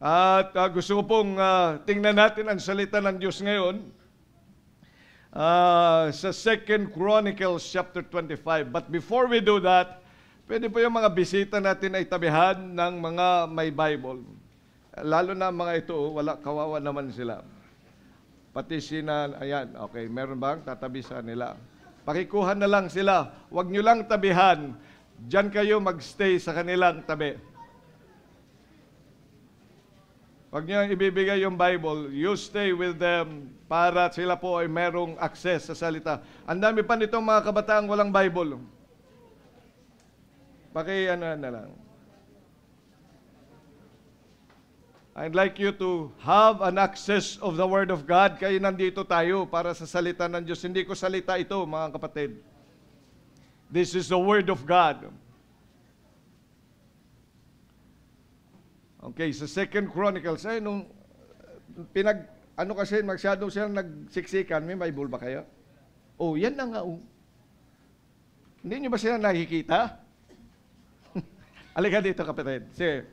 At gusto ko pong tingnan natin ang salita ng Diyos ngayon sa 2 Chronicles chapter 25. But before we do that, pwede po yung mga bisita natin ay tabihan ng mga may Bible. Lalo na mga ito, kawawa naman sila. Pati ayan, okay, meron bang tatabi sa nila? Pakikuhan na lang sila. Huwag nyo lang tabihan. Diyan kayo magstay sa kanilang tabi. Huwag nyo ibibigay yung Bible. You stay with them para sila po ay merong access sa salita. Ang dami pa nitong mga kabataang walang Bible. Ano na lang. I'd like you to have an access of the Word of God. Kaya nandito tayo para sa salita ng Diyos. Hindi ko salita ito, mga kapatid. This is the Word of God. Okay, sa 2 Chronicles, kasi masyado silang nagsiksikan. May Bible ba kayo? Oh, yan na nga. Oh. Hindi nyo ba sila nakikita? Alika dito, kapatid. Sige,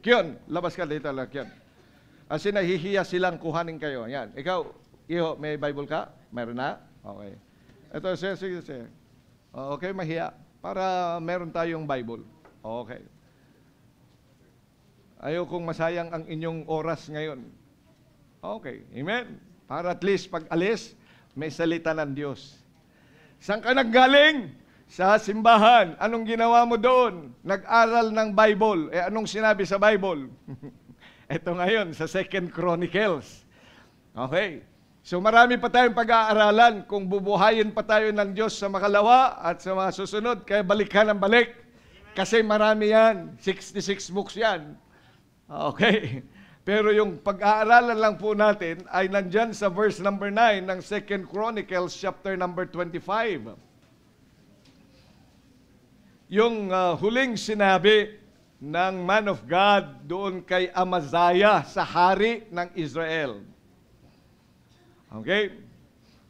Kion, labas ka dito, Kion. Kasi nahihiya silang kuhanin kayo. Yan. Ikaw, Iho, may Bible ka? Meron na? Okay. Ito, sige. Okay, mahiya. Para meron tayong Bible. Okay. Ayaw kong masayang ang inyong oras ngayon. Okay. Amen. Para at least pag alis, may salita ng Diyos. Saan ka naggaling? Sa simbahan. Anong ginawa mo doon? Nag-aral ng Bible. Anong sinabi sa Bible? Ito ngayon, sa 2 Chronicles. Okay. So marami pa tayong pag-aaralan kung bubuhayin pa tayo ng Diyos sa makalawa at sa mga susunod. Kaya balik ka ng balik. Kasi marami yan. 66 books yan. Okay. Pero yung pag-aaralan lang po natin ay nandyan sa verse number 9 ng 2 Chronicles chapter number 25. Yung huling sinabi ng man of God doon kay Amaziah sa hari ng Israel. Okay?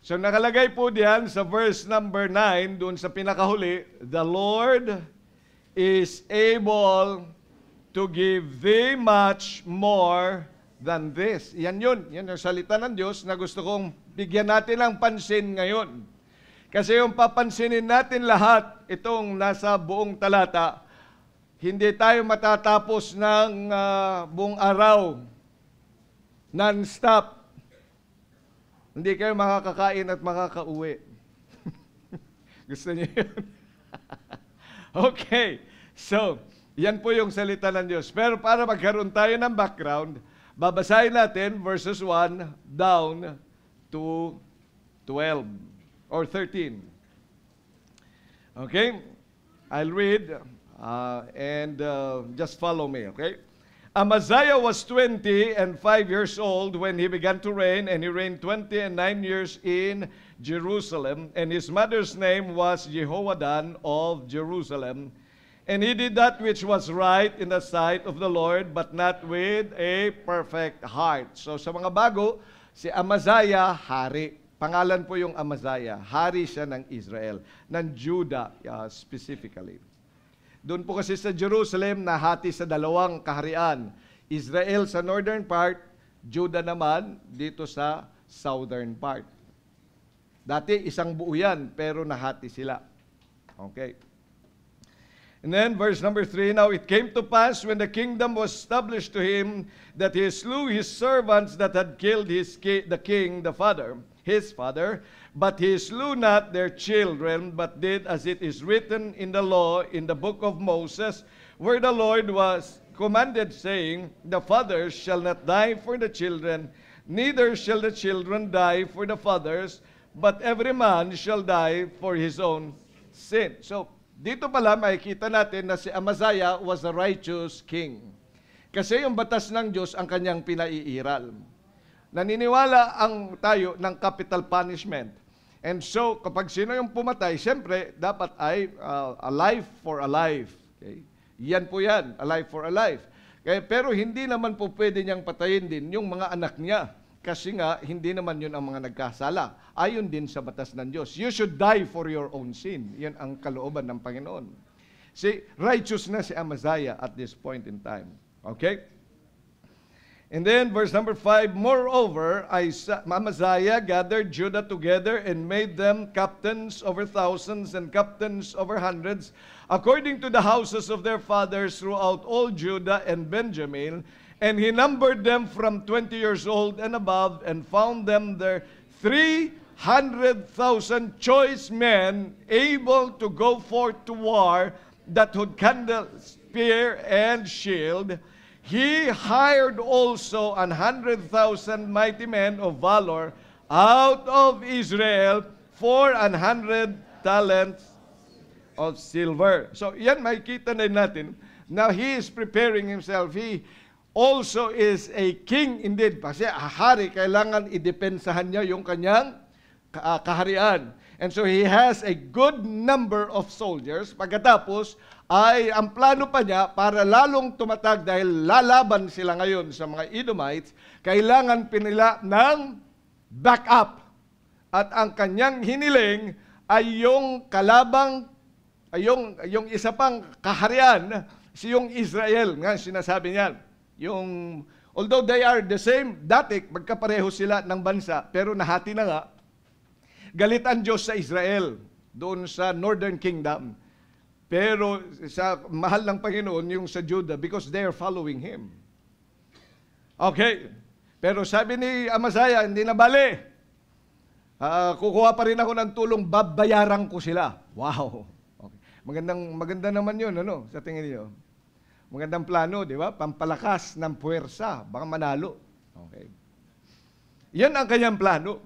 So nakalagay po diyan sa verse number 9 doon sa pinakahuli, the Lord is able to give thee much more than this. Yan yun. Yan yung salita ng Diyos na gusto kong bigyan natin ng pansin ngayon. Kasi yung papansinin natin lahat, itong nasa buong talata, hindi tayo matatapos ng buong araw, non-stop. Hindi kayo makakakain at makakauwi. Gusto niyo yun? Okay. So, yan po yung salita ng Diyos. Pero para magkaroon tayo ng background, babasahin natin verses 1 down to 12 or 13. Okay? I'll read and just follow me, okay? Amaziah was 20 and 5 years old when he began to reign, and he reigned 20 and 9 years in Jerusalem, and his mother's name was Jehoadan of Jerusalem. And he did that which was right in the sight of the Lord, but not with a perfect heart. So sa mga bago, si Amaziah, hari. Pangalan po yung Amaziah. Hari siya ng Israel, ng Judah specifically. Doon po kasi sa Jerusalem, nahati sa dalawang kaharian. Israel sa northern part, Judah naman dito sa southern part. Dati isang buo yan, pero nahati sila. Okay. And then verse number 3, now it came to pass when the kingdom was established to him that he slew his servants that had killed his his father, but he slew not their children, but did as it is written in the law in the book of Moses, where the Lord was commanded, saying, the fathers shall not die for the children, neither shall the children die for the fathers, but every man shall die for his own sin. So, dito pala makikita natin na si Amaziah was a righteous king. Kasi yung batas ng Diyos ang kanyang pinaiiral. Naniniwala ang tayo ng capital punishment. And so, kapag sino yung pumatay, siyempre, dapat ay a life for a life. Okay? Yan po yan, a life for a life. Okay? Pero hindi naman po pwede niyang patayin din yung mga anak niya. Kasi nga, hindi naman yun ang mga nagkasala. Ayon din sa batas ng Diyos. You should die for your own sin. Yan ang kalooban ng Panginoon. See, righteous na si Amaziah at this point in time. Okay? And then verse number 5, moreover, Amaziah gathered Judah together and made them captains over thousands and captains over hundreds, according to the houses of their fathers throughout all Judah and Benjamin. And he numbered them from 20 years old and above, and found them there 300,000 choice men able to go forth to war, that would handle spear and shield. He hired also 100,000 mighty men of valor out of Israel for 100 talents of silver. So yan, makikita na natin na he is preparing himself. He also is a king indeed. Kasi hari, kailangan idepensahan niya yung kanyang kaharian. And so he has a good number of soldiers. Pagkatapos, ay ang plano pa niya para lalong tumatag dahil lalaban sila ngayon sa mga Edomites, kailangan pinila ng backup. At ang kanyang hiniling ay yung kalabang, ay yung isa pang kaharian, yung Israel. Nga, sinasabi niya, yung, although they are the same, dati magkapareho sila ng bansa, pero nahati na nga, galit ang Diyos sa Israel, doon sa Northern Kingdom. Pero sa mahal ng Panginoon yung sa Judah because they are following Him. Okay. Pero sabi ni Amaziah, hindi na bali. Kukuha pa rin ako ng tulong, babayaran ko sila. Wow. Okay. Maganda naman yun, ano, sa tingin niyo. Magandang plano, di ba? Pampalakas ng puwersa, baka manalo. Okay. Yan ang kanyang plano.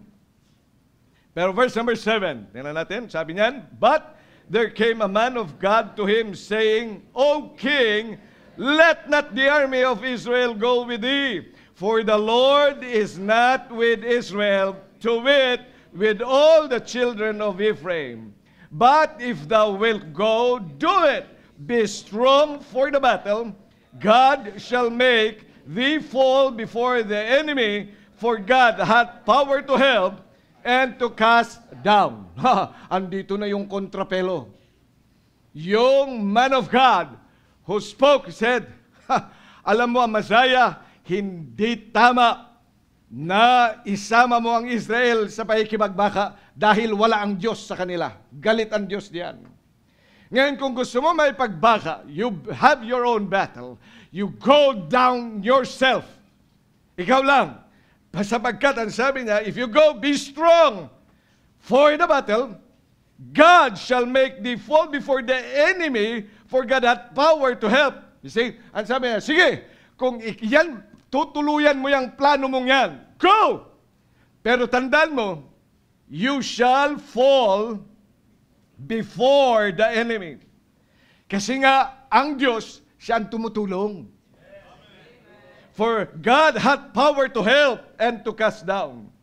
Pero verse number 7, tingnan natin, sabi niyan, but there came a man of God to him, saying, O king, let not the army of Israel go with thee, for the Lord is not with Israel, to wit, with all the children of Ephraim. But if thou wilt go, do it. Be strong for the battle. God shall make thee fall before the enemy, for God hath power to help and to cast down. Andito na yung kontrapelo. Yung man of God who spoke said, alam mo, Amaziah, hindi tama na isama mo ang Israel sa pakikipagbaka dahil wala ang Diyos sa kanila. Galit ang Diyos diyan. Ngayon, kung gusto mo may pagbaka, you have your own battle. You go down yourself. Ikaw lang. Sapagkat ang sabi niya, if you go, be strong for the battle, God shall make thee fall before the enemy, for God hath power to help. You see, ang sabi niya, sige, kung yan, tutuluyan mo yung plano mong yan, go! Pero tandaan mo, you shall fall before the enemy. Kasi nga, ang Diyos, siya ang tumutulong. For God hath power to help and to cast down.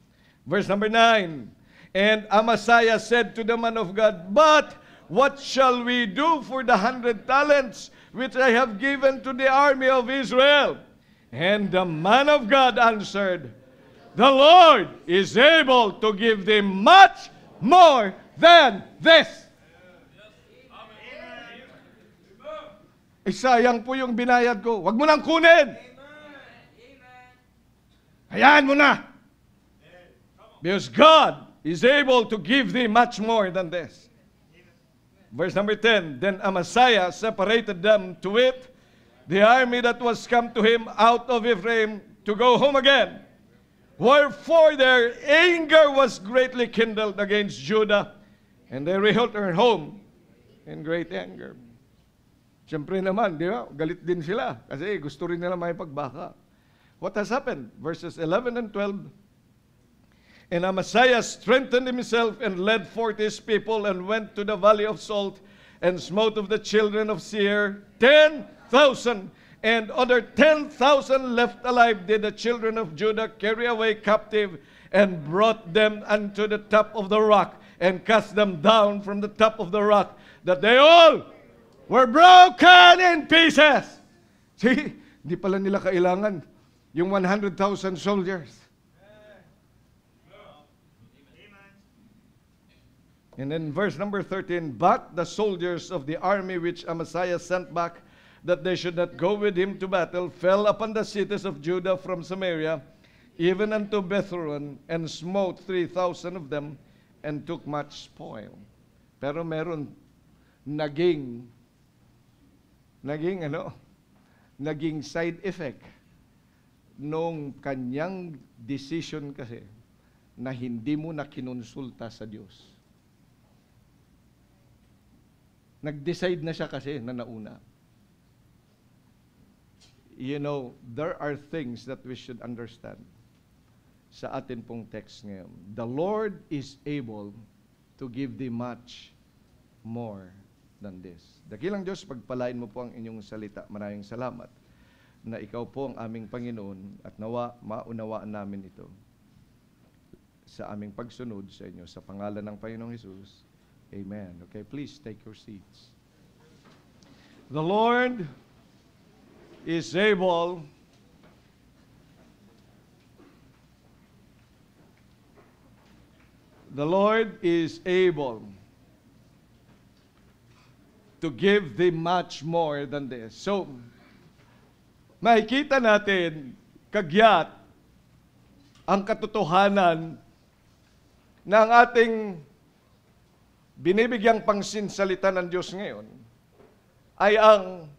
Verse number 9. And Amaziah said to the man of God, but what shall we do for the 100 talents which I have given to the army of Israel? And the man of God answered, the Lord is able to give them much more than this. Sayang po yung binayad ko. Huwag mo nang kunin. Hayaan mo na. Because God is able to give thee much more than this. Verse number 10, then Amaziah separated them to wit, the army that was come to him out of Ephraim, to go home again. Wherefore their anger was greatly kindled against Judah, and they returned home in great anger. Siyempre naman, di ba? Galit din sila kasi gusto rin nila may pagbaka. What has happened? Verses 11 and 12. And Amaziah strengthened himself and led forth his people and went to the valley of Salt and smote of the children of Seir 10,000. And other 10,000 left alive did the children of Judah carry away captive and brought them unto the top of the rock and cast them down from the top of the rock, that they all were broken in pieces. See, hindi pala nila kailangan yung 100,000 soldiers. And then verse number 13, but the soldiers of the army which Amaziah sent back that they should not go with him to battle, fell upon the cities of Judah from Samaria, even unto Bethhoron, and smote 3,000 of them, and took much spoil. Pero meron naging side effect nung kanyang decision kasi na hindi mo na kinonsulta sa Diyos. Nag-decide na siya kasi na nauna. You know, there are things that we should understand sa atin pong text ngayon. The Lord is able to give thee much more than this. Dakilang Diyos, pagpalain mo po ang inyong salita. Maraming salamat na ikaw po ang aming Panginoon at nawa maunawaan namin ito sa aming pagsunod sa inyo. Sa pangalan ng Panginoong Hesus. Amen. Okay, please take your seats. The Lord is able to give thee much more than this. So, makikita natin kagyat ang katotohanan ng ating binibigyang pangsinsalita ng Diyos ngayon ay ang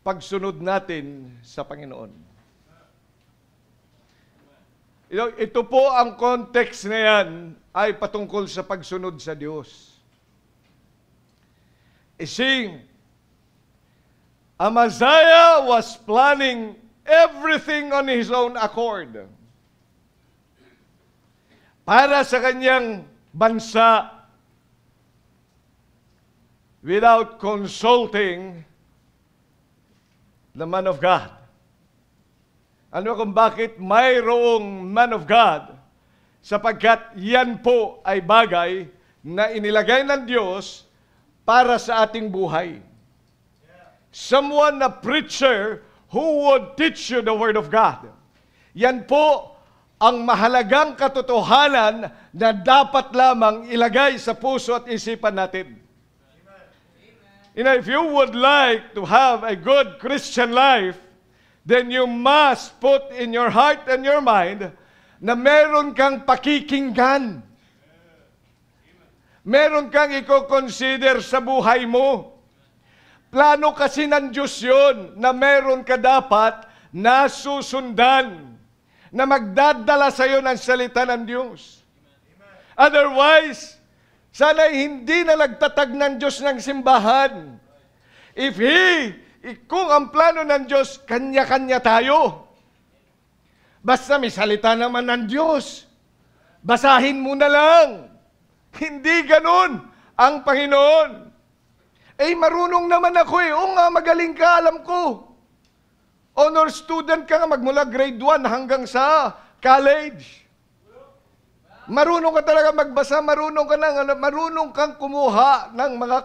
pagsunod natin sa Panginoon. Ito po ang context na yan ay patungkol sa pagsunod sa Diyos. See, Amaziah was planning everything on his own accord para sa kanyang bansa without consulting the man of God. Ano kung bakit mayroong man of God? Sapagkat yan po ay bagay na inilagay ng Diyos para sa ating buhay. Someone, a preacher, who would teach you the Word of God. Yan po ang mahalagang katotohanan na dapat lamang ilagay sa puso at isipan natin. You know, if you would like to have a good Christian life, then you must put in your heart and your mind na meron kang pakikinggan. Meron kang i-consider sa buhay mo. Plano kasi ng Diyos yun na meron ka dapat na susundan, na magdadala sa iyo ng salita ng Diyos. Otherwise, sana'y hindi na nagtatag ng Diyos ng simbahan. Kung ang plano ng Diyos, kanya-kanya tayo. Basta may salita naman ng Diyos, basahin mo na lang. Hindi ganun ang Panginoon. Marunong naman ako Oo nga, magaling ka, alam ko. Honor student ka nga, magmula grade 1 hanggang sa college. Marunong ka talaga magbasa, marunong kang kumuha ng mga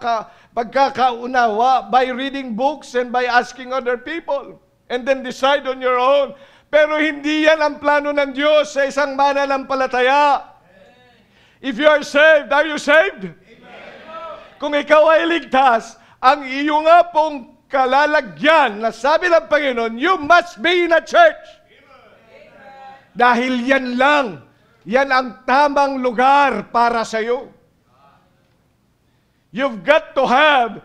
pagkakaunawa by reading books and by asking other people. And then decide on your own. Pero hindi yan ang plano ng Diyos sa isang mananampalataya. If you are saved, are you saved? Amen. Kung ikaw ay ligtas, ang iyo nga pong kalalagyan na sabi ng Panginoon, you must be in a church. Amen. Dahil yan lang. Yan ang tamang lugar para sa iyo. You've got to have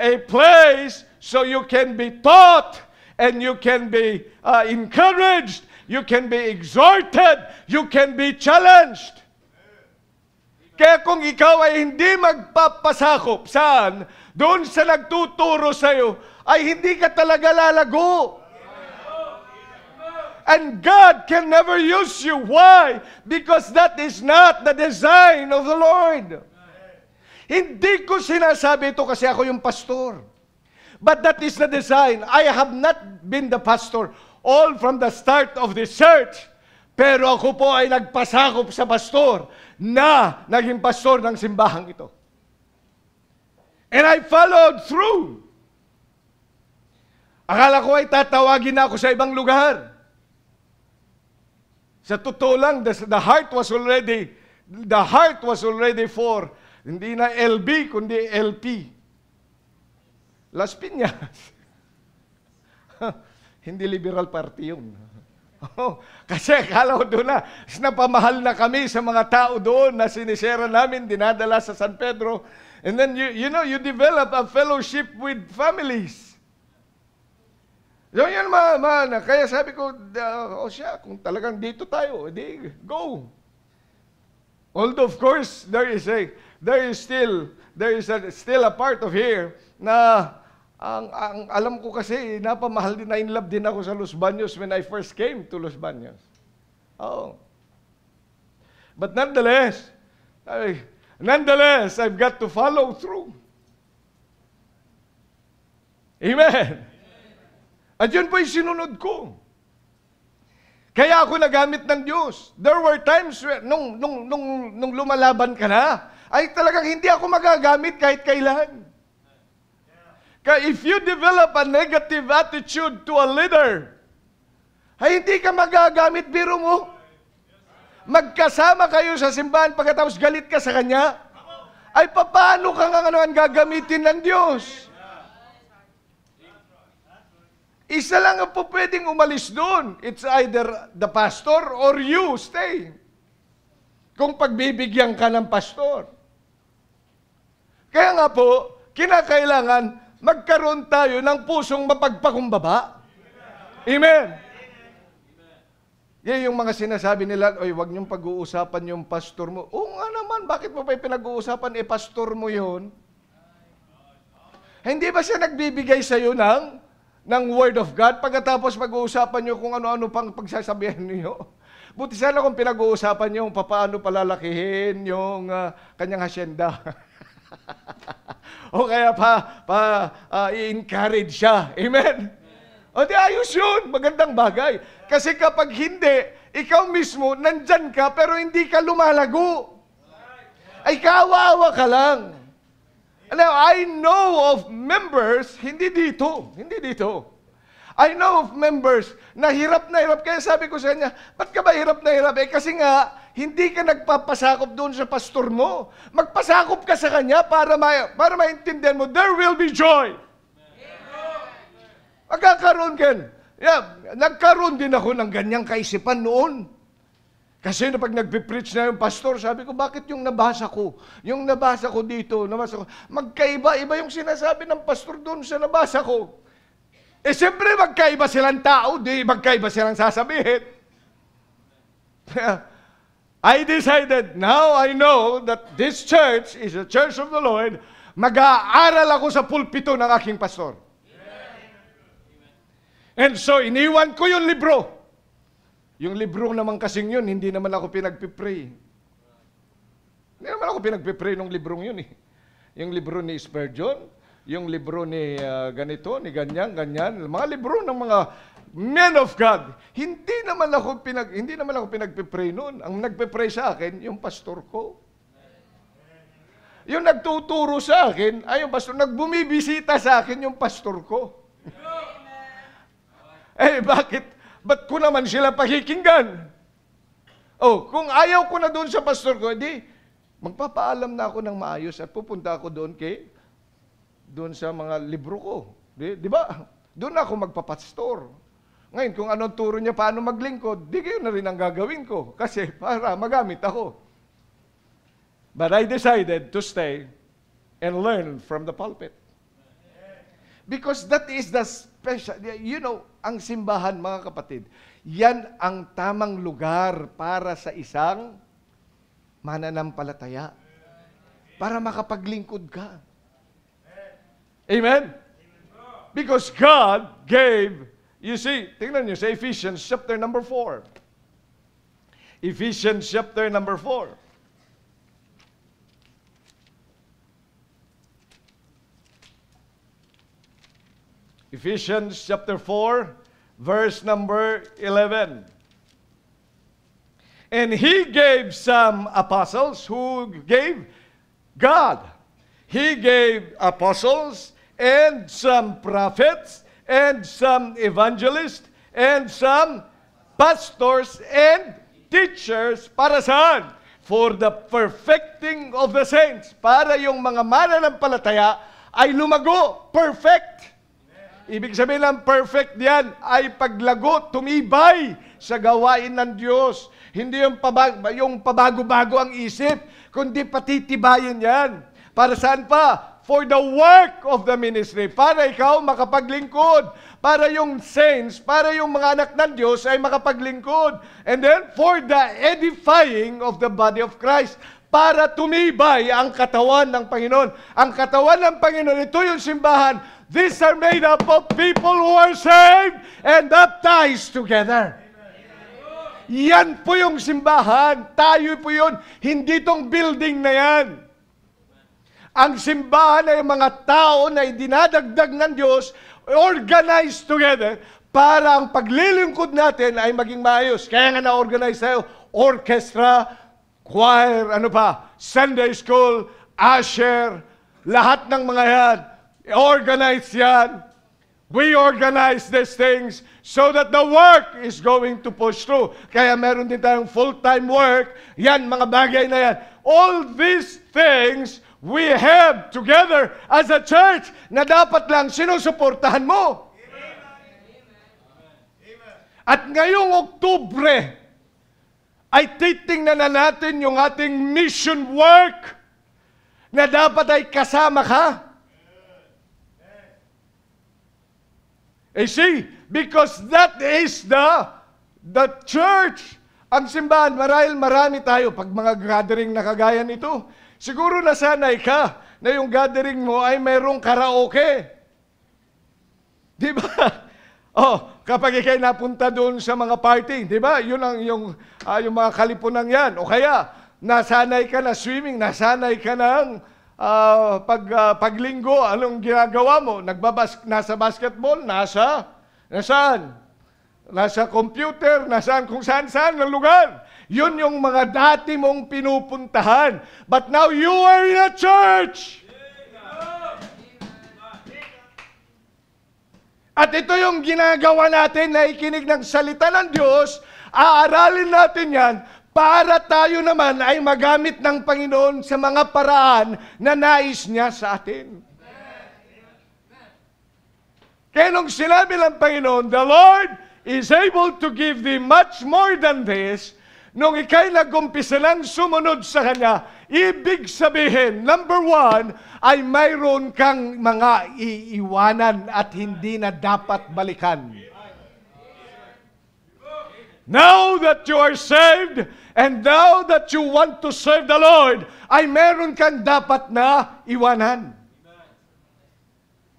a place so you can be taught and you can be encouraged, you can be exhorted, you can be challenged. Kaya kung ikaw ay hindi magpapasakop saan, doon sa nagtuturo sa iyo, ay hindi ka talaga lalago. And God can never use you. Why? Because that is not the design of the Lord. Hindi ko sinasabi ito kasi ako yung pastor. But that is the design. I have not been the pastor all from the start of this church. Pero ako po ay nagpasakop sa pastor na naging pastor ng simbahang ito. And I followed through. Akala ko ay tatawagin na ako sa ibang lugar. Sa totoo lang, the heart was already for, hindi na LB, kundi LP. Las Piñas. Hindi liberal party yun. Kasi akala ko doon na, napamahal na kami sa mga tao doon na sinisera namin, dinadala sa San Pedro. And then, you know, you develop a fellowship with families. So, yun, kaya sabi ko, siya, kung talagang dito tayo, edi, go. Although, of course, there is still a part of here na ang alam ko kasi, napamahal din, in love din ako sa Los Baños when I first came to Los Baños. Oh. But nonetheless, I've got to follow through. Amen. At yun po yung sinunod ko. Kaya ako nagamit ng Diyos. There were times nung lumalaban ka na, ay talagang hindi ako magagamit kahit kailan. Kaya if you develop a negative attitude to a leader, ay hindi ka magagamit, biro mo. Magkasama kayo sa simbahan pagkatapos galit ka sa kanya, ay paano ka nga gagamitin ng Diyos? Isa lang ang po pwedeng umalis doon. It's either the pastor or you stay. Kung pagbibigyan ka ng pastor. Kaya nga po, kinakailangan magkaroon tayo ng pusong mapagpakumbaba. Amen. Yan yung mga sinasabi nila, oy, wag niyong pag-uusapan yung pastor mo. Oo nga naman, bakit mo pa pinag-uusapan? Pastor mo yun. Hindi ba siya nagbibigay sa iyo ng Word of God? Pagkatapos pag-uusapan niyo kung ano-ano pang pagsasabihan niyo. Buti sana kung pinag-uusapan niyo kung paano palalakihin yung kanyang hasyenda. O kaya i-encourage siya. Amen? O di ayos yun. Magandang bagay. Kasi kapag hindi, ikaw mismo, nandyan ka, pero hindi ka lumalago. Ay kawawa ka lang. Now, I know of members, hindi dito. I know of members na hirap. Kaya sabi ko sa kanya, ba't ka ba hirap na hirap? Kasi nga, hindi ka nagpapasakop doon sa pastor mo. Magpasakop ka sa kanya para maintindihan mo, there will be joy. Magkakaroon ka. Nagkaroon din ako ng ganyang kaisipan noon. Kasi pag nagpipreach na yung pastor, sabi ko, bakit yung nabasa ko dito, magkaiba-iba yung sinasabi ng pastor doon sa nabasa ko. Siyempre, magkaiba silang tao, magkaiba silang sasabihin. I decided, now I know that this church is a church of the Lord, mag-aaral ako sa pulpito ng aking pastor. And so, iniwan ko yung libro. Yung libro naman kasing yun, hindi naman ako pinagpipray. Hindi naman ako pinagpipray ng librong yun eh. Yung libro ni Spurgeon, yung libro ni ganito, ni ganyan. Mga libro ng mga men of God. Hindi naman ako pinagpipray noon. Ang nagpipray sa akin, yung pastor ko. Yung nagtuturo sa akin, ay yung pastor. Nagbumibisita sa akin, yung pastor ko. Bakit? Ba't ko naman sila pakikinggan? Kung ayaw ko na doon sa pastor ko, magpapaalam na ako ng maayos at pupunta ako doon sa mga libro ko. Di ba? Doon ako magpapastor. Ngayon, kung anong turo niya paano maglingkod, kayo na rin ang gagawin ko. Kasi para magamit ako. But I decided to stay and learn from the pulpit. Because that is the special, ang simbahan, mga kapatid, yan ang tamang lugar para sa isang mananampalataya. Para makapaglingkod ka. Amen? Because God gave, you see, tingnan nyo sa Ephesians chapter number 4. Ephesians chapter number 4. Ephesians chapter 4, verse number 11. And He gave some apostles, who gave God. He gave apostles, and some prophets, and some evangelists, and some pastors and teachers. Para saan? For the perfecting of the saints. Para yung mga mananampalataya ay lumago, perfect. Ibig sabihin ng perfect yan ay paglago, tumibay sa gawain ng Diyos. Hindi yung pabago-bago ang isip, kundi patitibayin yan. Para saan pa? For the work of the ministry. Para ikaw makapaglingkod. Para yung saints, para yung mga anak ng Diyos ay makapaglingkod. And then, for the edifying of the body of Christ. Para tumibay ang katawan ng Panginoon. Ang katawan ng Panginoon, ito yung simbahan. These are made up of people who are saved and baptized together. Yan po yung simbahan. Tayo po yun. Hindi tong building na yan. Ang simbahan ay mga tao na dinadagdag ng Diyos, organized together, para ang paglilingkod natin ay maging maayos. Kaya nga na-organize tayo, orchestra, choir, Sunday school, usher, lahat ng mga yan, organize yan. We organize these things so that the work is going to push through. Kaya meron din tayong full-time work. Yan, mga bagay na yan. All these things we have together as a church na dapat lang sinusuportahan mo. At ngayong Oktubre, ay titingnan na natin yung ating mission work na dapat ay kasama ka. See, because that is the church. Ang simbahan, marami tayo pag mga gathering na kagaya nito. Siguro nasanay ka na yung gathering mo ay mayroong karaoke. Di ba? Kapag ikay napunta doon sa mga party, di ba? Yun ang yung mga kalipunan yan. O kaya, nasanay ka na swimming, nasanay ka ng paglinggo, anong ginagawa mo? Nasa basketball, nasaan? Nasa computer, nasaan kung saan-saan ng lugar. Yun yung mga dati mong pinupuntahan. But now you are in a church. At ito yung ginagawa natin na ikinig ng salita ng Diyos, aaralin natin yan para tayo naman ay magamit ng Panginoon sa mga paraan na nais niya sa atin. Kaya nung sinabi ng Panginoon, the Lord is able to give thee much more than this, nung ikay nag-umpisa ng sumunod sa Kanya, ibig sabihin, number one, ay mayroon kang mga iiwanan at hindi na dapat balikan. Now that you are saved, and now that you want to serve the Lord, ay meron kang dapat na iwanan.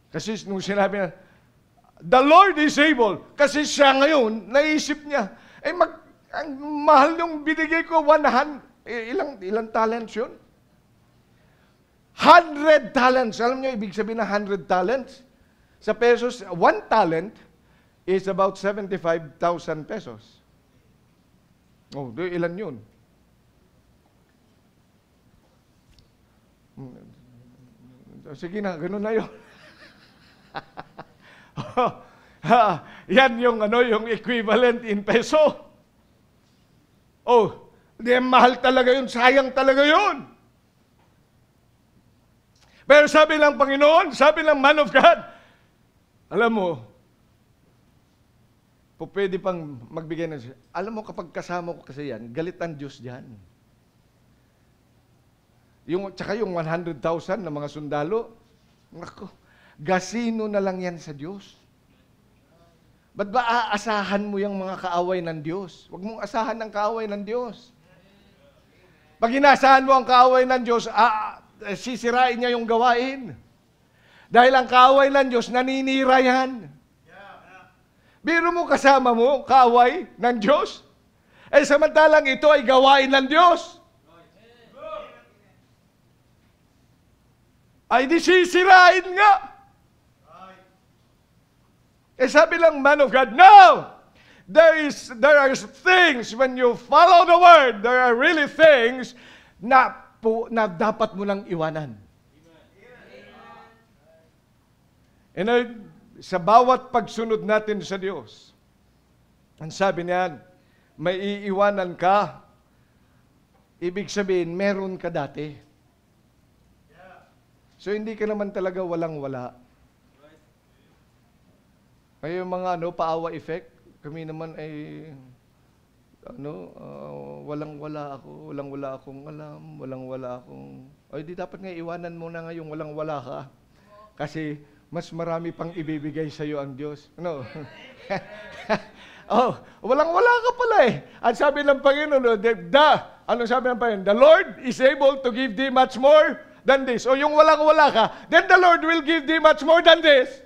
Kasi nung sinabi na, the Lord is able, kasi siya ngayon, naisip niya, ang mahal nung binigay ko, ilang talents yun? 100 talents. Alam niyo, ibig sabihin na 100 talents? Sa pesos, 1 talent is about 75,000 pesos. Ilan yun? Sige na, ganun na yun. Yan yung equivalent in peso. Mahal talaga yun, sayang talaga yun. Pero sabi ng Panginoon, sabi ng man of God, alam mo, pwede pang magbigay ng siya. Alam mo, kapag kasama ko kasi yan, galit ang Diyos dyan. Tsaka yung 100,000 na mga sundalo, gasino na lang yan sa Diyos. Ba't ba aasahan mo yung mga kaaway ng Diyos? Huwag mong asahan ng kaaway ng Diyos. Pag inaasahan mo ang kaaway ng Diyos, sisirain niya yung gawain. Dahil ang kaaway ng Diyos, naninira yan. Biro mo kasama mo, kaaway ng Diyos. Samantalang ito ay gawain ng Diyos. Ay di sisirain nga. Sabi lang man of God, no! There are things, when you follow the Word, there are really things na dapat mo lang iwanan. Sa bawat pagsunod natin sa Diyos, ang sabi niyan, may iiwanan ka, ibig sabihin, meron ka dati. So, hindi ka naman talaga walang-wala. Ay yung mga paawa effect, kami naman ay walang-wala ako, walang-wala akong alam, walang-wala akong... Ay, di dapat nga iwanan mo na ngayong walang-wala ka. Kasi mas marami pang ibibigay sa iyo ang Diyos. Walang-wala ka pala eh. At sabi ng Panginoon, ano sabi ng Panginoon? The Lord is able to give thee much more than this. O yung walang-wala ka, then the Lord will give thee much more than this.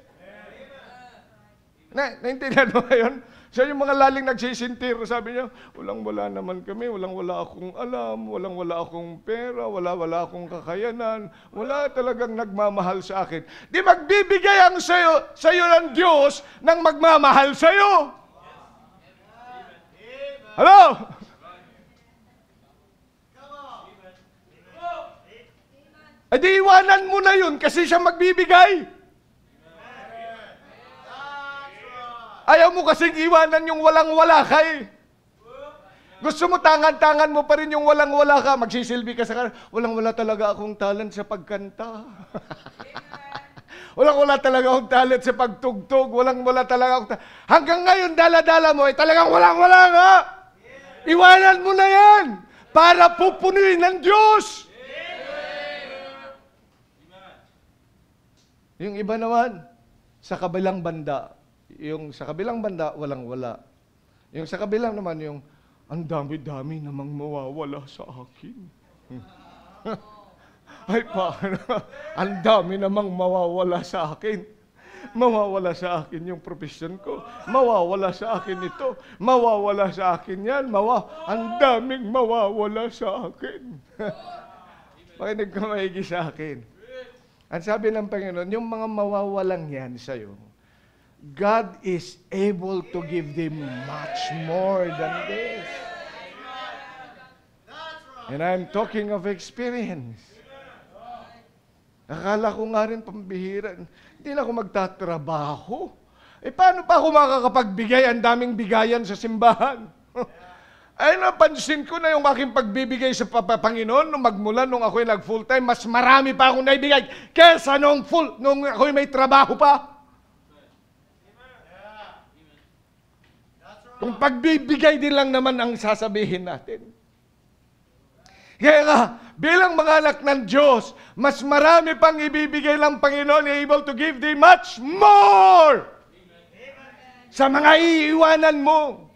Naintindihan mo ngayon? So yung mga laling nagsisintir, sabi niya, walang-wala naman kami, walang-wala akong alam, walang-wala akong pera, wala akong kakayanan, wala talagang nagmamahal sa akin. Di magbibigay ang sa'yo ng Diyos ng magmamahal sa'yo. Hello? Ay di iwanan mo na yun kasi siya magbibigay. Ayaw mo kasing iwanan yung walang-wala ka eh. Gusto mo tangan-tangan mo pa rin yung walang-wala ka. Magsisilbi ka sa kanila, walang-wala talaga akong talent sa pagkanta. Walang-wala talaga akong talent sa pagtugtog. Walang-wala talaga akong hanggang ngayon, dala-dala mo, talagang walang-wala nga. Iwanan mo na yan para pupunuin ng Diyos. Yung iba naman, sa kabilang banda, walang-wala. Yung sa kabilang naman, yung ang dami-dami namang mawawala sa akin. Ay, paano? Ang dami namang mawawala sa akin. Mawawala sa akin yung profession ko. Mawawala sa akin ito. Mawawala sa akin yan. Ang daming mawawala sa akin. Pakinig ka maigi sa akin. Ang sabi ng Panginoon, yung mga mawawalang yan sa'yo, God is able to give them much more than this. And I'm talking of experience. Akala ko nga rin pambihira. Hindi na ako magtatrabaho. Paano pa ako makakapagbigay? Ang daming bigayan sa simbahan. Ay, napansin ko na yung aking pagbibigay sa Panginoon nung magmula nung ako'y nag-full-time, mas marami pa akong naibigay kesa nung ako'y may trabaho pa. Kung pagbibigay din lang naman ang sasabihin natin. Kaya nga, bilang mga anak ng Diyos, mas marami pang ibibigay ng Panginoon, able to give thee much more sa mga iiwanan mo.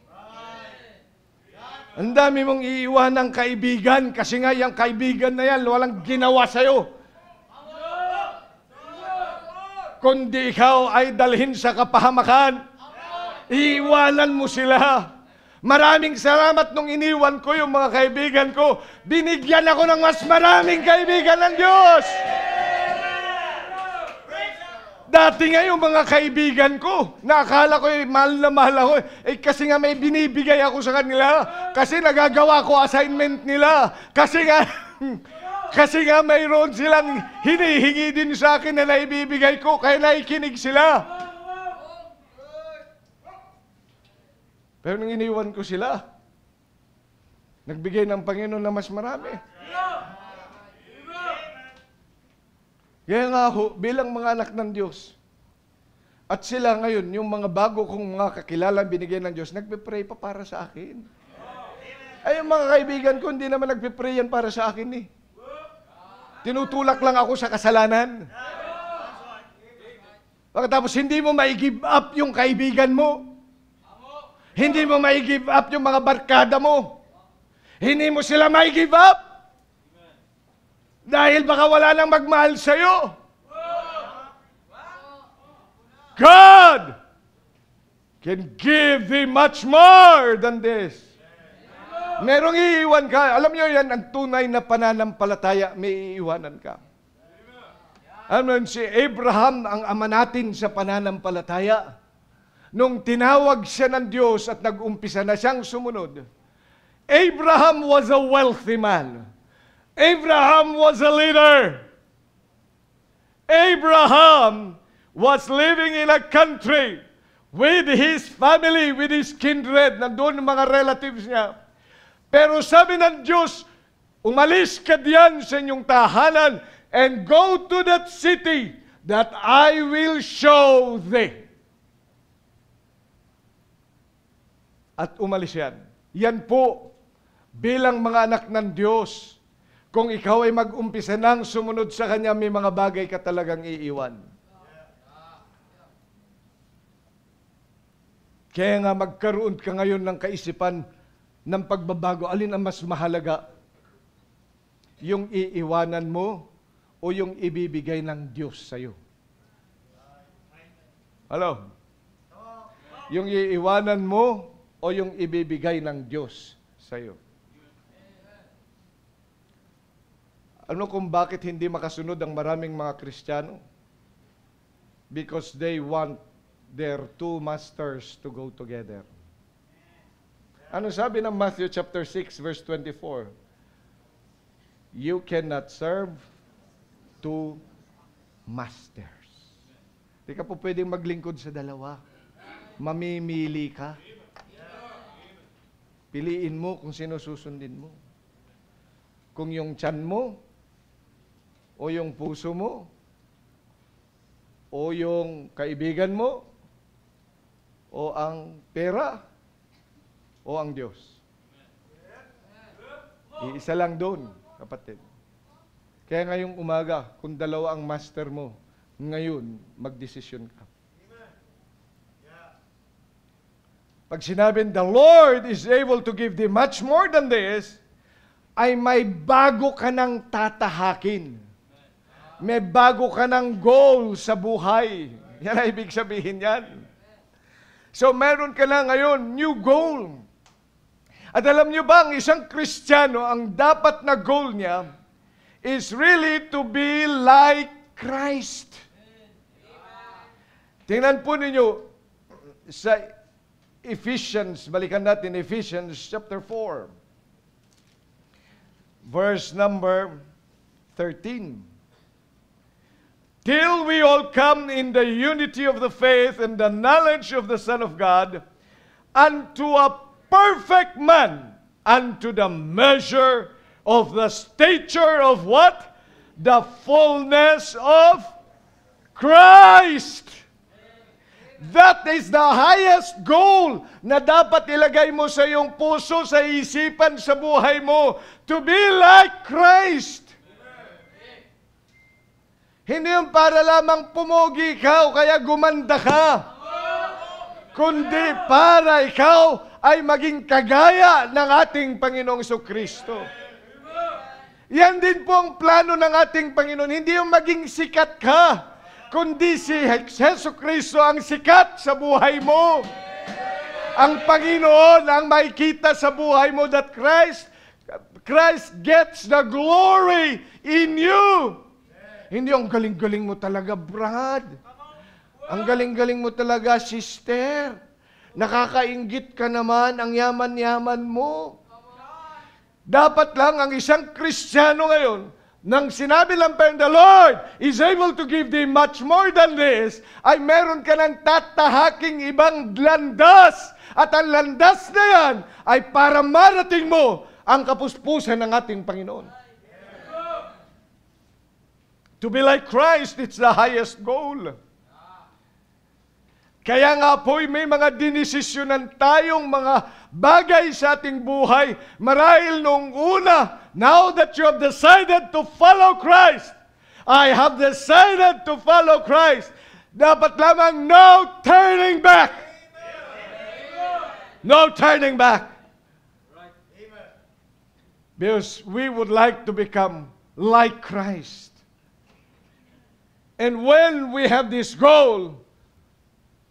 Ang dami mong iiwanang kaibigan kasi nga yung kaibigan na yan, walang ginawa sa'yo. Kundi ikaw ay dalhin sa kapahamakan. Iiwanan mo sila. Maraming salamat nung iniwan ko yung mga kaibigan ko. Binigyan ako ng mas maraming kaibigan ng Diyos. Dati nga yung mga kaibigan ko, nakakala ko mahal na mahal ako. Kasi nga may binibigay ako sa kanila. Kasi nagagawa ko assignment nila. Kasi nga mayroon silang hinihingi din sa akin na naibibigay ko. Kaya naikinig sila. Pero nung iniwan ko sila, nagbigay ng Panginoon na mas marami. Kaya nga ho, bilang mga anak ng Diyos, at sila ngayon, yung mga bago kong mga kakilala binigay ng Diyos, nagpe-pray pa para sa akin. Ay, yung mga kaibigan ko, hindi naman nagpe-pray yan para sa akin eh. Tinutulak lang ako sa kasalanan. Pagkatapos, hindi mo mai-give up yung kaibigan mo. Hindi mo mai-give up yung mga barkada mo. Hindi mo sila mai-give up. Dahil baka wala nang magmahal sa'yo. God can give thee much more than this. Merong iiwan ka. Alam niyo yan, ang tunay na pananampalataya, may iiwanan ka. Alam si Abraham, ang ama natin sa pananampalataya, nung tinawag siya ng Diyos at nag-umpisa na siyang sumunod, Abraham was a wealthy man. Abraham was a leader. Abraham was living in a country with his family, with his kindred, nandun mga relatives niya. Pero sabi ng Diyos, umalis ka diyan sa inyong tahanan and go to that city that I will show thee. at umalis yan. Yan po, bilang mga anak ng Diyos, kung ikaw ay mag-umpisa nang sumunod sa Kanya, may mga bagay ka talagang iiwan. Kaya nga magkaroon ka ngayon ng kaisipan ng pagbabago. Alin ang mas mahalaga? Yung iiwanan mo o yung ibibigay ng Diyos sa iyo? Hello? Yung iiwanan mo o yung ibibigay ng Diyos sa iyo? Ano kung bakit hindi makasunod ang maraming mga Kristiyano? Because they want their two masters to go together. Ano sabi ng Matthew chapter 6 verse 24? You cannot serve two masters. Di ka po pwedeng maglingkod sa dalawa. Mamimili ka. Piliin mo kung sino susundin mo. Kung yung tiyan mo, o yung puso mo, o yung kaibigan mo, o ang pera, o ang Diyos. Iisa lang doon, kapatid. Kaya ngayong umaga, kung dalawa ang master mo, ngayon, magdesisyon ka. Pag sinabing, the Lord is able to give thee much more than this, ay may bago ka ng tatahakin. May bago ka ng goal sa buhay. Yan ang ibig sabihin yan. So meron ka na ngayon, new goal. At alam niyo ba, ang isang Kristiyano, ang dapat na goal niya is really to be like Christ. Tingnan po ninyo sa Ephesians, balikan natin Ephesians chapter 4. Verse number 13. Till we all come in the unity of the faith and the knowledge of the Son of God, unto a perfect man, unto the measure of the stature of what? The fullness of Christ. That is the highest goal na dapat ilagay mo sa iyong puso, sa isipan, sa buhay mo. To be like Christ. Hindi yung para lamang pumogi ka o kaya gumanda ka. Kundi para ikaw ay maging kagaya ng ating Panginoong Jesucristo. Yan din po ang plano ng ating Panginoon. Hindi yung maging sikat ka, kundi si Jesucristo ang sikat sa buhay mo. Ang Panginoon ang makikita sa buhay mo that Christ gets the glory in you. Hindi ang galing-galing mo talaga, Brad. Ang galing-galing mo talaga, sister. Nakakainggit ka naman, ang yaman-yaman mo. Dapat lang ang isang Kristiyano ngayon, nang sinabi lang pa the Lord is able to give thee much more than this, ay meron ka ng tatahaking ibang landas. At ang landas na yan ay para marating mo ang kapuspusan ng ating Panginoon. To be like Christ, it's the highest goal. Kaya nga po, may mga dinesisyonan tayong mga bagay sa ating buhay. Marahil nung una, now that you have decided to follow Christ, I have decided to follow Christ. Dapat lamang no turning back. No turning back. Because we would like to become like Christ. And when we have this goal,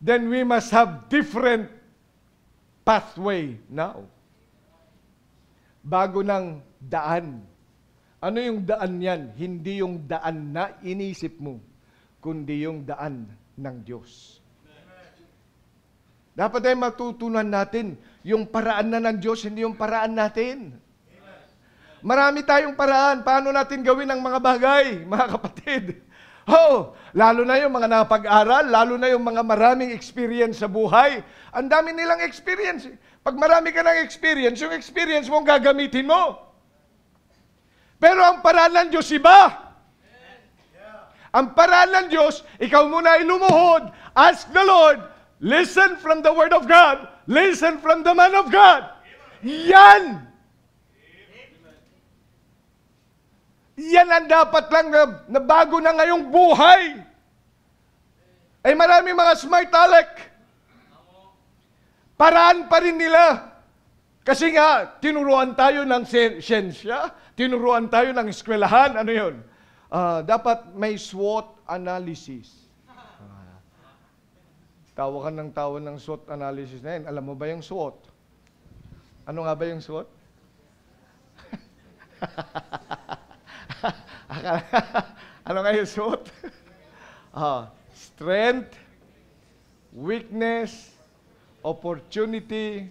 then we must have different pathway now. Bago ng daan. Ano yung daan yan? Hindi yung daan na inisip mo, kundi yung daan ng Diyos. Dapat ay matutunan natin yung paraan na ng Diyos, hindi yung paraan natin. Marami tayong paraan. Paano natin gawin ang mga bagay, mga kapatid? Lalo na yung mga napag-aral, lalo na yung mga maraming experience sa buhay. Ang dami nilang experience. Pag marami ka ng experience, yung experience mo gagamitin mo. Pero ang paraan ng Diyos iba. Ang paraan ng Diyos, ikaw muna ay lumuhod, ask the Lord, Listen from the Word of God. Listen from the man of God. Yan! Yan ang dapat lang na bago na ngayong buhay. Ay marami mga smart aleck. Paraan pa rin nila. Kasi nga, tinuruan tayo ng siyensya, tinuruan tayo ng eskwelahan. Ano yun? Dapat may SWOT analysis. Tawa ka ng tawa ng SWOT analysis na yun. Alam mo ba yung SWOT? Ano nga ba yung SWOT? Ano nga yung SWOT? Strength, weakness, opportunity,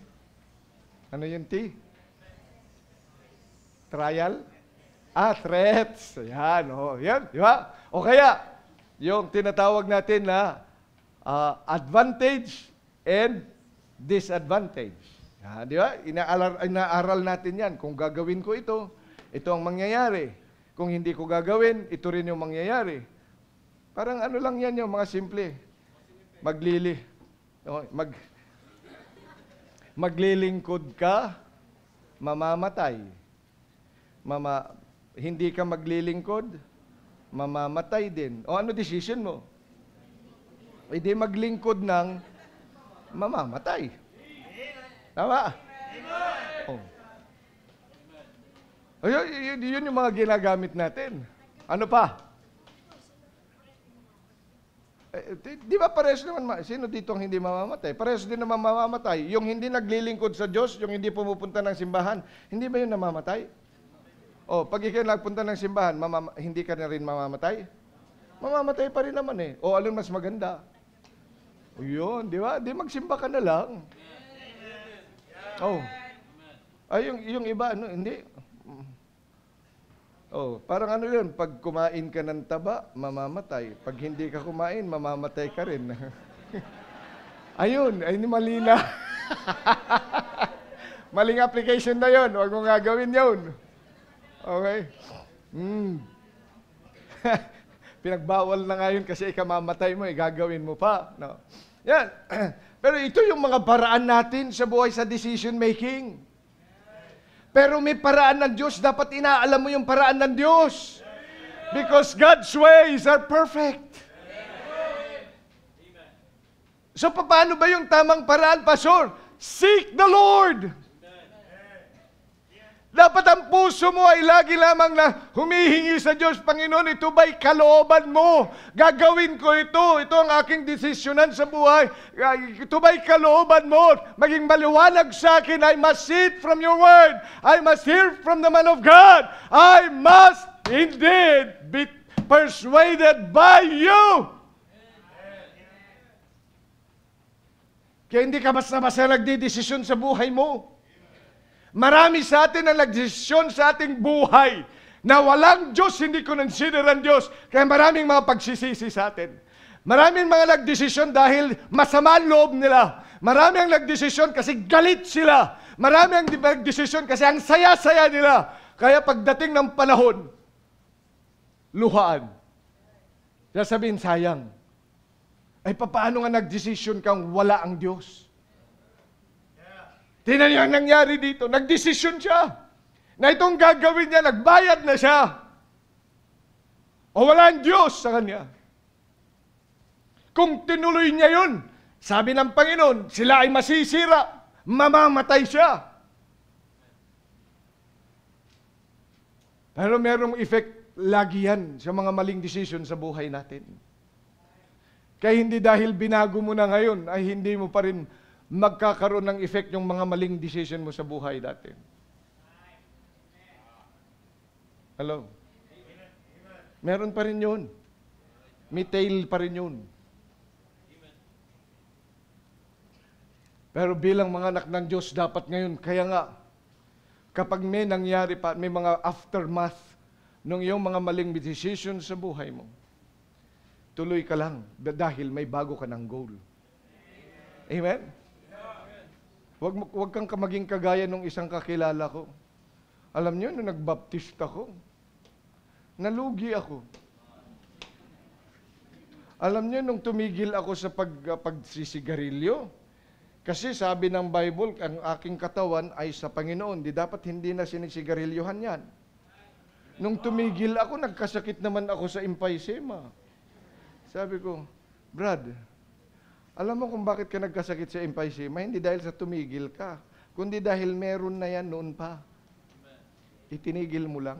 ano yung T? Trial? Threats. Yan, yan, di ba? O kaya, yung tinatawag natin na advantage and disadvantage. Di ba? Inaaral natin yan. Kung gagawin ko ito, ito ang mangyayari. Kung hindi ko gagawin, ito rin yung mangyayari. Parang ano lang yan yung mga simple. Maglilingkod ka, mamamatay. Hindi ka maglilingkod, mamamatay din. O ano decision mo? Hindi maglingkod ng mamamatay. Tama? Yun yung mga ginagamit natin. Ano pa? Di ba parehas naman, sino dito ang hindi mamamatay? Parehas din naman mamamatay. Yung hindi naglilingkod sa Diyos, yung hindi pumupunta ng simbahan, hindi ba yun namamatay? Pag ikaw nagpunta ng simbahan, hindi ka na rin mamamatay? Mamamatay pa rin naman eh. Alin mas maganda? Yun, di ba? Di magsimba ka na lang. Yung iba, hindi. Parang ano yun, pag kumain ka ng taba, mamamatay. Pag hindi ka kumain, mamamatay ka rin. Ayun, ay mali na. Maling application na yun. Huwag mong gagawin yun. Okay? Pinagbawal na nga yun kasi ikamamatay mo, gagawin mo pa. No? Yan. Pero ito yung mga paraan natin sa buhay sa decision making. Pero may paraan ng Diyos, dapat inaalam mo yung paraan ng Diyos. Because God's ways are perfect. So, paano ba yung tamang paraan, Pastor? Seek the Lord. Dapat ang puso mo ay lagi lamang na humihingi sa Diyos, Panginoon, ito ba'y kalooban mo? Gagawin ko ito. Ito ang aking desisyonan sa buhay. Ito ba'y kalooban mo? Maging maliwanag sa akin, I must see it from your word. I must hear from the man of God. I must indeed be persuaded by you. Kaya hindi ka basta-basta nagdidesisyon sa buhay mo. Marami sa atin ang nagdesisyon sa ating buhay na walang Diyos, hindi consider ang Diyos. Kaya maraming mga pagsisisi sa atin. Maraming mga nagdesisyon dahil masama ang loob nila. Marami ang nagdesisyon kasi galit sila. Marami ang nagdesisyon kasi ang saya-saya nila. Kaya pagdating ng panahon, luhaan. Sasabihin, sayang. Ay paano nga nagdesisyon kang wala ang Diyos? Tingnan niyo ang nangyari dito. Nagdesisyon siya. Na itong gagawin niya, nagbayad na siya. O wala ang Diyos sa kanya. Kung tinuloy niya yun, sabi ng Panginoon, sila ay masisira. Mamamatay siya. Pero merong effect lagi yan sa mga maling decision sa buhay natin. Kaya hindi dahil binago mo na ngayon, ay hindi mo pa rin magkakaroon ng effect yung mga maling decision mo sa buhay dati. Hello? Meron pa rin yun. May tail pa rin yun. Pero bilang mga anak ng Diyos, dapat ngayon, kaya nga, kapag may nangyari pa, may mga aftermath ng iyong mga maling decision sa buhay mo, tuloy ka lang dahil may bago ka ng goal. Amen? Huwag kang maging kagaya nung isang kakilala ko. Alam niyo, nung nagbaptist ako, nalugi ako. Alam niyo, nung tumigil ako sa pagsisigarilyo, kasi sabi ng Bible, ang aking katawan ay sa Panginoon, di dapat hindi na sinisigarilyohan yan. Nung tumigil ako, nagkasakit naman ako sa emphysema. Sabi ko, Brad, alam mo kung bakit ka nagkasakit sa emphysema? Hindi dahil sa tumigil ka, kundi dahil meron na yan noon pa. Itinigil mo lang.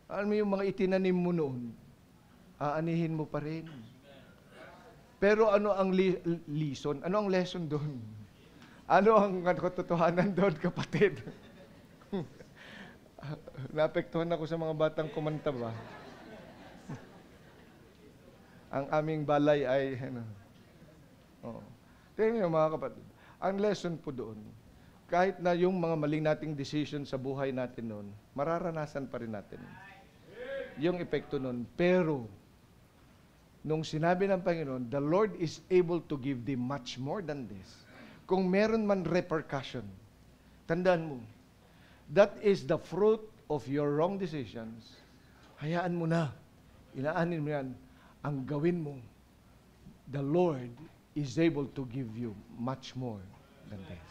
Alam mo yung mga itinanim mo noon, aanihin mo pa rin. Pero ano ang lesson? Ano ang lesson doon? Ano ang katotohanan doon, kapatid? Naapektuhan ako sa mga batang kumanta ba? Ang aming balay ay, Tingnan niyo mga kapatid, ang lesson po doon, kahit na yung mga maling nating decision sa buhay natin noon, mararanasan pa rin natin yung epekto noon. Pero, nung sinabi ng Panginoon, the Lord is able to give thee much more than this. Kung meron man repercussion, tandaan mo, that is the fruit of your wrong decisions. Hayaan mo na. Inaanin mo yan. Ang gawin mo, the Lord is able to give you much more than this.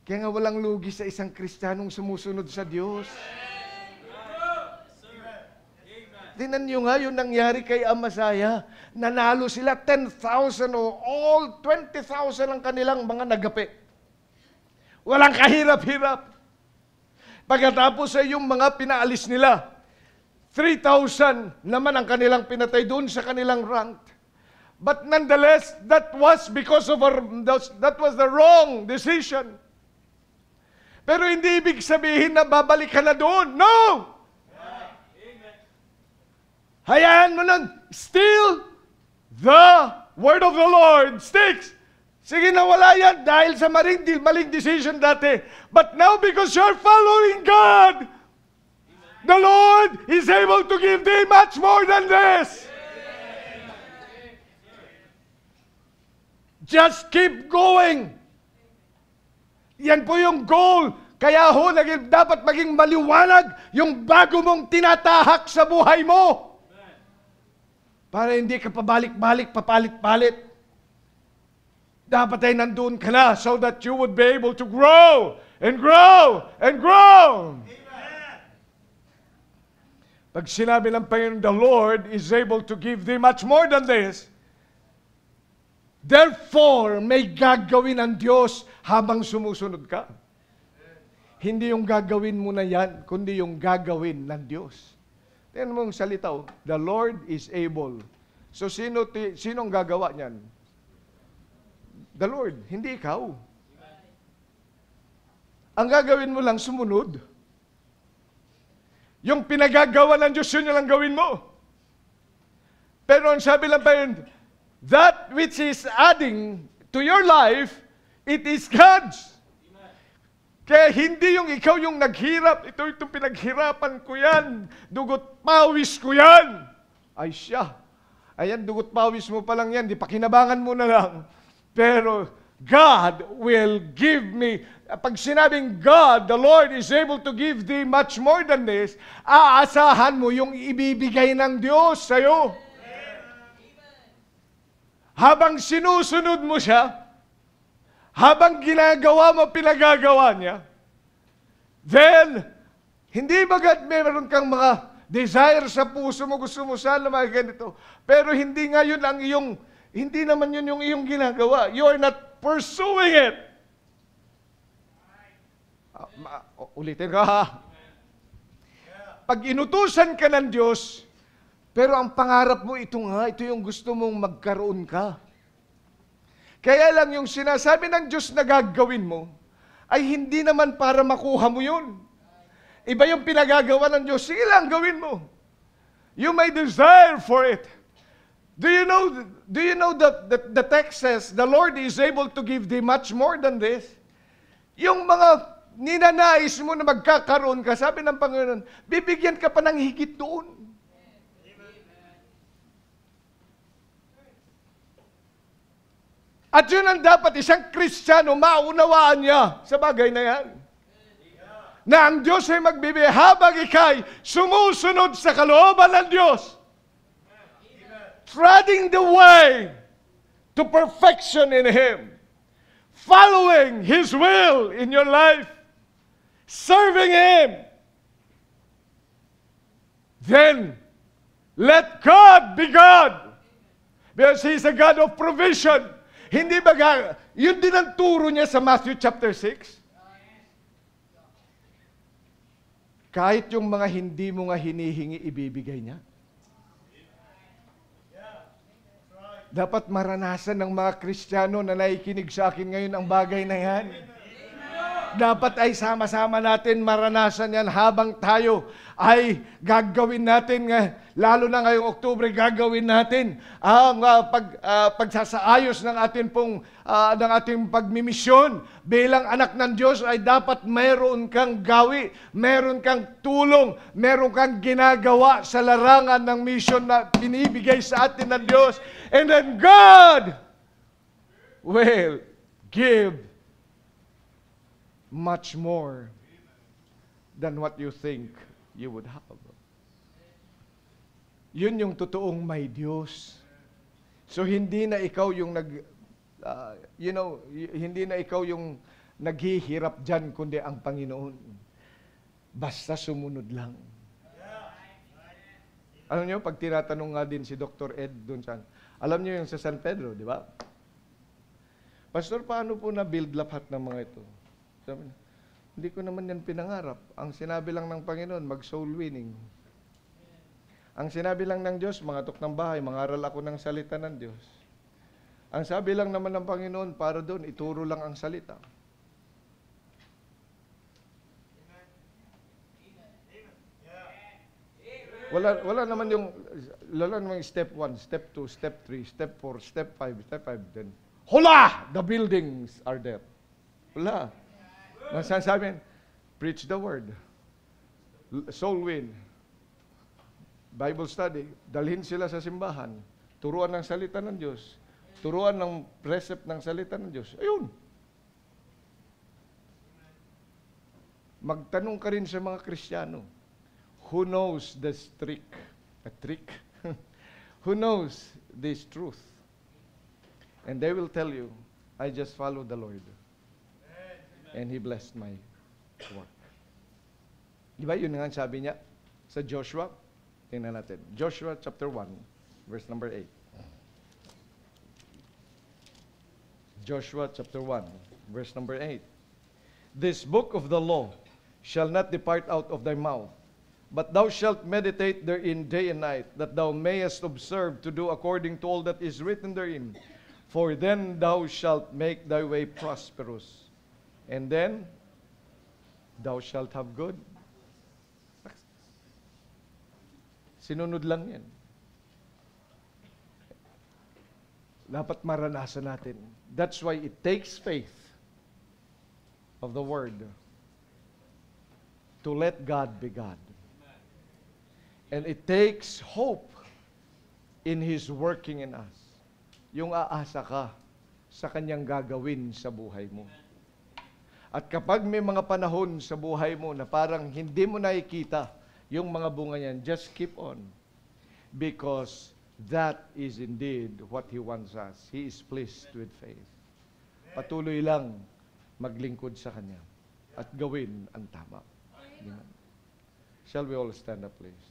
Kaya nga walang lugi sa isang Kristiyanong sumusunod sa Diyos. Tingnan nyo nga yung nangyari kay Amasaya. Nanalo sila 10,000 o all 20,000 ang kanilang mga nagapi. Walang kahirap-hirap. Pagkatapos ay yung mga pinaalis nila, 3,000 naman ang kanilang pinatay doon sa kanilang rank. But nonetheless, that was because of that was the wrong decision. Pero hindi ibig sabihin na babalik ka na doon. No! Hayaan mo nun. Still, the word of the Lord sticks. Sige na wala yan dahil sa maling decision dati. But now because you're following God, the Lord is able to give thee much more than this. Just keep going. Yan po yung goal. Kaya ho, dapat maging maliwanag yung bago mong tinatahak sa buhay mo. Para hindi ka pabalik-balik, papalit-palit. Dapat ay nandun ka na so that you would be able to grow and grow and grow. Pag sinabi ng Panginoon, the Lord is able to give thee much more than this, therefore, may gagawin ang Diyos habang sumusunod ka. Hindi yung gagawin mo na yan, kundi yung gagawin ng Diyos. Tingnan mo yung salita, the Lord is able. So, sinong gagawa niyan? The Lord, hindi ikaw. Ang gagawin mo lang, sumunod. Yung pinagagawa ng Diyos, yun lang gawin mo. Pero ang sabi lang pa yun, that which is adding to your life, it is God's. Kaya hindi yung ikaw yung naghirap, ito pinaghirapan ko yan, dugot pawis ko yan. Ay siya, ayan dugot pawis mo pa lang yan, di pakinabangan mo na lang. Pero God will give me, pag sinabing God, the Lord is able to give thee much more than this, aasahan mo yung ibibigay ng Diyos sa'yo. Habang sinusunod mo siya, habang ginagawa mo, pinagagawa niya, then, hindi bagat meron kang mga desire sa puso mo, gusto mo sana mga ganito, pero hindi nga yun ang iyong, hindi naman yun yung iyong ginagawa. You are not pursuing it. Ulitin ka ha. Pag inutusan ka ng Diyos, pero ang pangarap mo, ito yung gusto mong magkaroon ka. Kaya lang yung sinasabi ng Diyos na gagawin mo, ay hindi naman para makuha mo yun. Iba yung pinagagawa ng Diyos, sige lang, gawin mo. You may desire for it. Do you know that the text says, the Lord is able to give thee much more than this? Yung mga ninanais mo na magkakaroon ka, sabi ng Panginoon, bibigyan ka pa ng higit doon. At yun ang dapat isang Kristiyano maunawaan niya sa bagay na yan. na ang Diyos ay magbibigay habang ikay sumusunod sa kalooban ng Diyos. Treading the way to perfection in Him. Following His will in your life. Serving Him. Then, let God be God. Because He's a God of provision. Hindi ba, yun din ang turo niya sa Matthew chapter 6. Kahit yung mga hindi mo nga hinihingi, ibibigay niya. Dapat maranasan ng mga Kristiyano na nakikinig sa akin ngayon ang bagay na yan. Dapat ay sama-sama natin maranasan yan habang tayo ay gagawin natin, lalo na ngayong Oktubre, gagawin natin ang pagsasaayos ng ating pagmimisyon. Bilang anak ng Diyos ay dapat mayroon kang gawi, mayroon kang tulong, mayroon kang ginagawa sa larangan ng mission na binibigay sa atin ng Diyos. And then God will give much more than what you think you would have. Yun yung totoong may Diyos. So hindi na ikaw yung hindi na ikaw yung naghihirap dyan, kundi ang Panginoon. Basta sumunod lang. Alam niyo, pag tinatanong nga din si Dr. Ed dun saan, alam niyo yung sa San Pedro, di ba? Pastor, paano po na-build lahat ng mga ito? Sabi niya, hindi ko naman yan pinangarap. Ang sinabi lang ng Panginoon, mag-soul winning. Ang sinabi lang ng Diyos, mangatok ng bahay, mangaral ako ng salita ng Diyos. Ang sabi lang naman ng Panginoon, para doon, ituro lang ang salita. Wala naman yung step 1, step 2, step 3, step 4, step 5, then, hula! The buildings are there. Wala. Masasabi, preach the word. Soul win. Bible study. Dalhin sila sa simbahan. Turuan ng salita ng Diyos. Turuan ng precept ng salita ng Diyos. Ayun. Magtanong ka rin sa mga Kristiyano. Who knows this trick? A trick? Who knows this truth? And they will tell you, I just follow the Lord. And He blessed my work. Diba yun nga sabi niya sa Joshua? Tingnan natin. Joshua chapter 1, verse number 8. Joshua chapter 1, verse number 8. This book of the law shall not depart out of thy mouth, but thou shalt meditate therein day and night, that thou mayest observe to do according to all that is written therein. For then thou shalt make thy way prosperous, and then thou shalt have good. Sinunod lang yan. Dapat maranasan natin. That's why it takes faith of the Word to let God be God. And it takes hope in His working in us. Yung aasa ka sa Kanyang gagawin sa buhay mo. At kapag may mga panahon sa buhay mo na parang hindi mo nakikita yung mga bunga niyan, just keep on. Because that is indeed what He wants us. He is pleased with faith. Patuloy lang maglingkod sa Kanya at gawin ang tama. Amen. Shall we all stand up, please?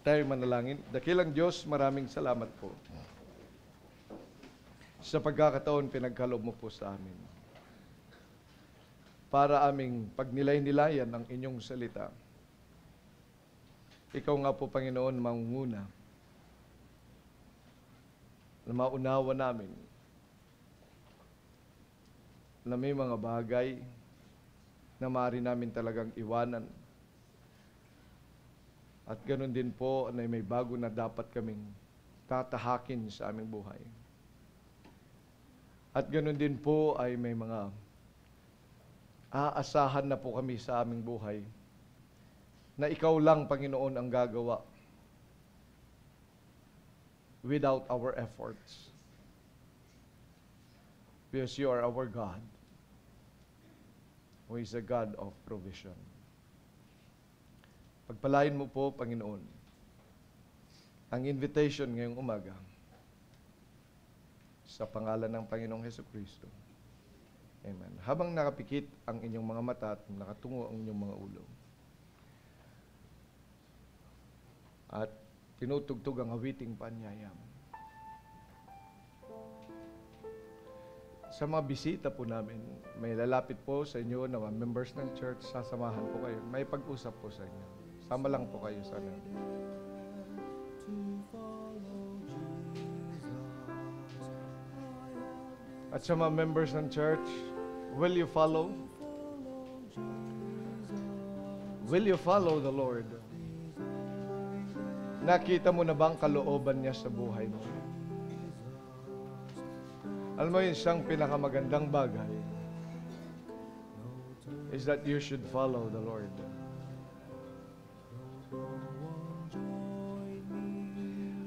Tayo manalangin. Dakilang Diyos, maraming salamat po sa pagkakataon pinagkaloob mo po sa amin para aming pagnilay-nilayan ang inyong salita. Ikaw nga po, Panginoon, mangunguna na maunawa namin na may mga bagay na maaari namin talagang iwanan. At ganoon din po na may bago na dapat kaming tatahakin sa aming buhay. At ganoon din po ay may mga aasahan na po kami sa aming buhay na ikaw lang, Panginoon, ang gagawa without our efforts. Because you are our God. who is a God of provision. Pagpalain mo po, Panginoon, ang invitation ngayong umaga sa pangalan ng Panginoong Hesukristo. Amen. Habang nakapikit ang inyong mga mata at nakatungo ang inyong mga ulo, at tinutugtog ang awiting paanyayam, sa mga bisita po namin, may lalapit po sa inyo na mga members ng church, sasamahan po kayo. May pag-usap po sa inyo. Sama lang po kayo sana. At sa mga members ng church, will you follow? Will you follow the Lord? Nakita mo na ba ang kalooban niya sa buhay mo? Alam mo, yung isang pinakamagandang bagay is that you should follow the Lord.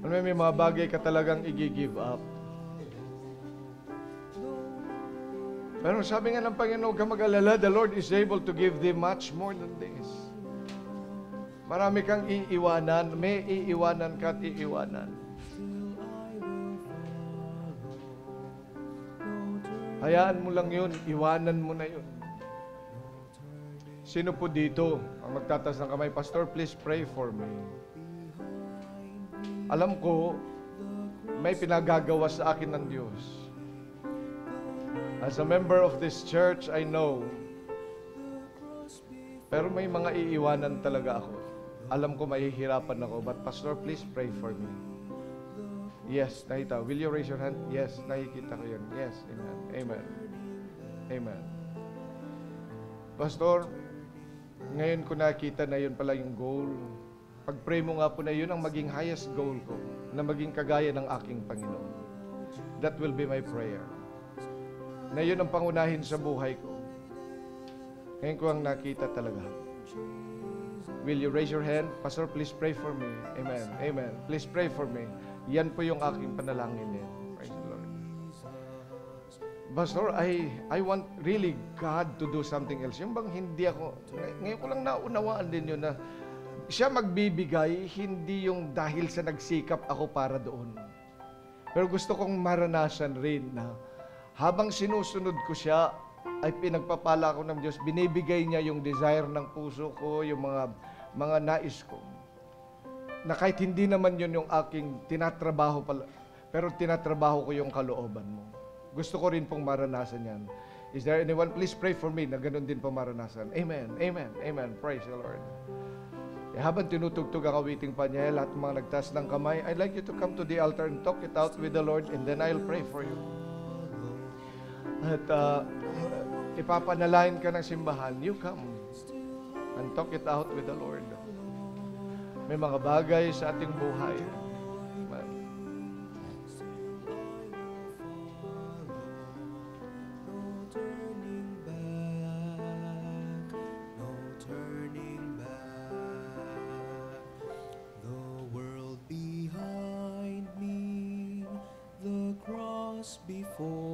Alam mo, may mga bagay ka talagang i-give up. Pero sabi nga ng Panginoon, huwag ka mag-alala, the Lord is able to give thee much more than this. Marami kang iiwanan, may iiwanan ka at iiwanan. Hayaan mo lang yun, iwanan mo na yun. Sino po dito ang magtatas ng kamay? Pastor, please pray for me. Alam ko, may pinagagawa sa akin ng Diyos. As a member of this church, I know. Pero may mga iiwanan talaga ako. Alam ko mahihirapan ako, but Pastor, please pray for me. Yes, nakita. Will you raise your hand? Yes, nakikita ko yun. Yes, amen. Amen. Amen. Pastor, ngayon ko nakita na yun pala yung goal. Pag-pray mo nga po na yun ang maging highest goal ko, na maging kagaya ng aking Panginoon. That will be my prayer. Na yun ang pangunahin sa buhay ko. Ngayon ko ang nakita talaga. Will you raise your hand? Pastor, please pray for me. Amen. Amen. Please pray for me. Yan po yung aking panalangin din. Praise the Lord. Pastor, I want really God to do something else. Yung bang hindi ako, ngayon ko lang naunawaan din yun na siya magbibigay, hindi yung dahil sa nagsikap ako para doon. Pero gusto kong maranasan rin na habang sinusunod ko siya, ay pinagpapala ko ng Diyos, binibigay niya yung desire ng puso ko, yung mga nais ko. Na kahit hindi naman yun yung aking tinatrabaho pala, pero tinatrabaho ko yung kalooban mo. Gusto ko rin pong maranasan yan. Is there anyone? Please pray for me na ganun din po maranasan. Amen. Amen. Amen. Praise the Lord. Habang tinutugtog ang awiting panyaya, lahat ng mga nagtaas ng kamay, I'd like you to come to the altar and talk it out with the Lord, and then I'll pray for you. At ipapanalangin ka ng simbahan, you come and talk it out with the Lord. May mga bagay sa ating buhay. Before